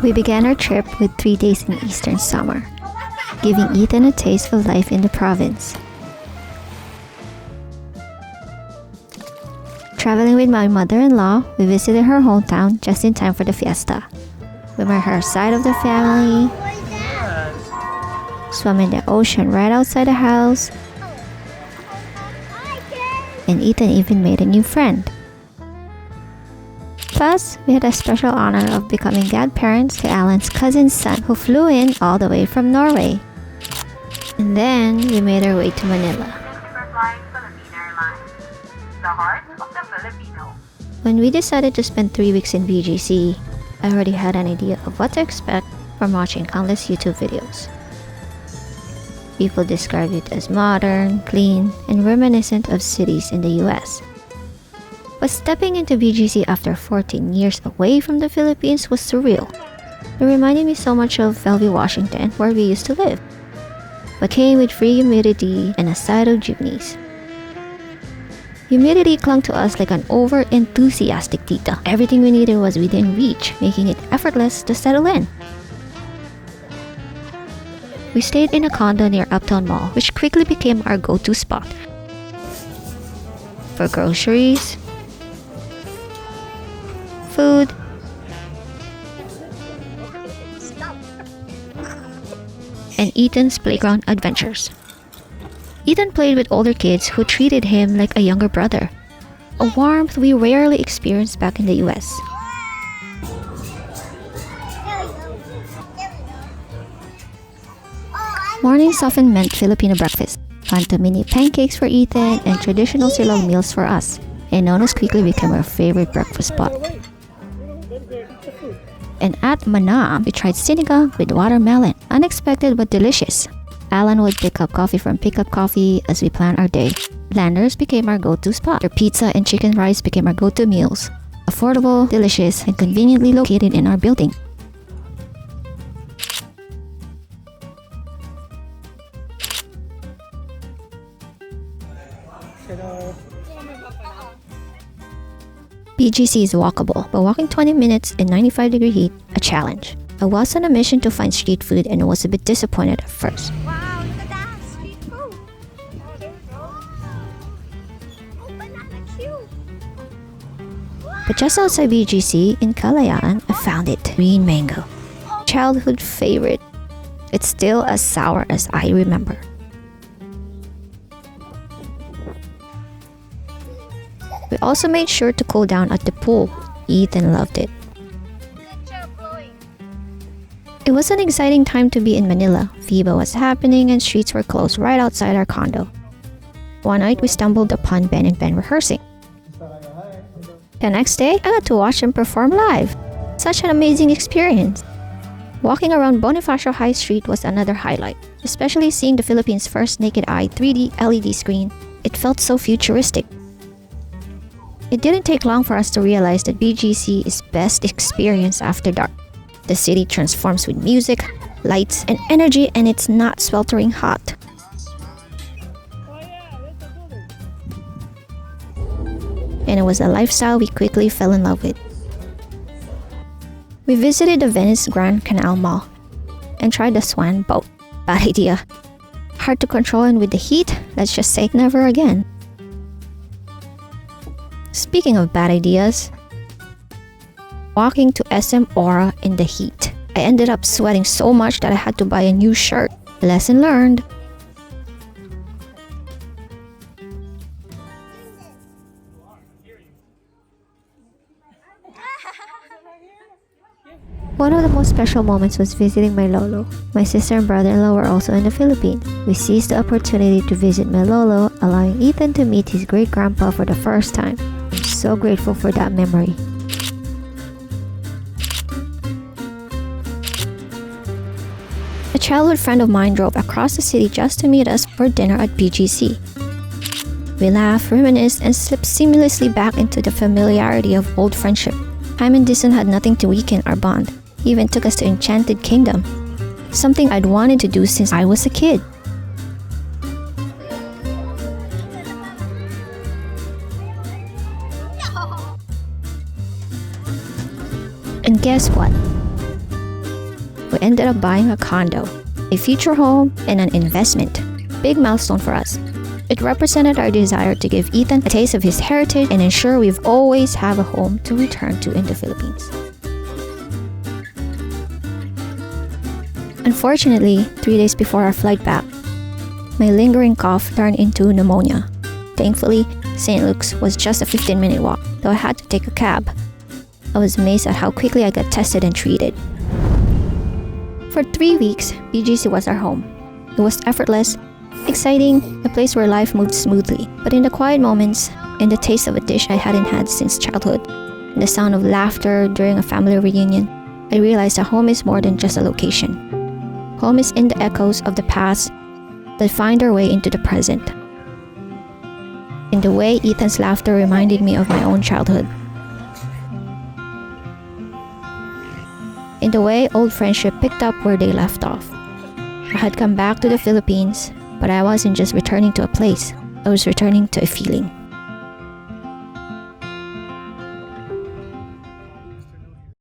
We began our trip with 3 days in eastern Samar, giving Ethan a taste of life in the province. Traveling with my mother-in-law, we visited her hometown just in time for the fiesta. We met her side of the family, swam in the ocean right outside the house, and Ethan even made a new friend. Plus, we had a special honor of becoming godparents to Alan's cousin's son who flew in all the way from Norway. And then we made our way to Manila. When we decided to spend 3 weeks in BGC, I already had an idea of what to expect from watching countless YouTube videos. People described it as modern, clean, and reminiscent of cities in the US. But stepping into BGC after 14 years away from the Philippines was surreal. It reminded me so much of Bellevue, Washington, where we used to live, but came with free humidity and a side of jeepneys. Humidity clung to us like an over-enthusiastic tita. Everything we needed was within reach, making it effortless to settle in. We stayed in a condo near Uptown Mall, which quickly became our go-to spot for groceries, food, and Ethan's playground adventures. Ethan played with older kids who treated him like a younger brother, a warmth we rarely experienced back in the US. Mornings often meant Filipino breakfast, panto mini pancakes for Ethan, and traditional silog meals for us, and Nono's quickly became our favorite breakfast spot. And at Manam, we tried sinigang with watermelon, unexpected but delicious. Alan would pick up coffee from Pickup Coffee as we planned our day. Landers became our go-to spot. Their pizza and chicken rice became our go-to meals. Affordable, delicious, and conveniently located in our building. BGC is walkable, but walking 20 minutes in 95-degree heat, a challenge. I was on a mission to find street food and was a bit disappointed at first. Wow, look at that! Street food! Oh, there we go. Oh, banana cue! But just outside BGC, in Kalayaan, I found it. Green mango. Childhood favorite. It's still as sour as I remember. We also made sure to cool down at the pool. Ethan loved it. Good job, Chloe. It was an exciting time to be in Manila. FIBA was happening and streets were closed right outside our condo. One night we stumbled upon Ben and Ben rehearsing. The next day, I got to watch them perform live. Such an amazing experience. Walking around Bonifacio High Street was another highlight, especially seeing the Philippines' first naked-eye 3D LED screen. It felt so futuristic. It didn't take long for us to realize that BGC is best experienced after dark. The city transforms with music, lights, and energy, and it's not sweltering hot. And it was a lifestyle we quickly fell in love with. We visited the Venice Grand Canal Mall and tried the Swan boat. Bad idea. Hard to control, and with the heat, let's just say never again. Speaking of bad ideas, walking to SM Aura in the heat. I ended up sweating so much that I had to buy a new shirt. Lesson learned. One of the most special moments was visiting my Lolo. My sister and brother-in-law were also in the Philippines. We seized the opportunity to visit my Lolo, allowing Ethan to meet his great-grandpa for the first time. I'm so grateful for that memory. A childhood friend of mine drove across the city just to meet us for dinner at BGC. We laughed, reminisced, and slipped seamlessly back into the familiarity of old friendship. Time and distance had nothing to weaken our bond. He even took us to Enchanted Kingdom, something I'd wanted to do since I was a kid. And guess what? we ended up buying a condo, a future home, and an investment. Big milestone for us. It represented our desire to give Ethan a taste of his heritage and ensure we've always have a home to return to in the Philippines. Unfortunately, 3 days before our flight back, my lingering cough turned into pneumonia. Thankfully, St. Luke's was just a 15-minute walk, though I had to take a cab. I was amazed at how quickly I got tested and treated. For 3 weeks, BGC was our home. It was effortless, exciting, a place where life moved smoothly. But in the quiet moments, in the taste of a dish I hadn't had since childhood, in the sound of laughter during a family reunion, I realized that home is more than just a location. Home is in the echoes of the past that find their way into the present. In the way Ethan's laughter reminded me of my own childhood. In the way old friendship picked up where they left off. I had come back to the Philippines, but I wasn't just returning to a place, I was returning to a feeling.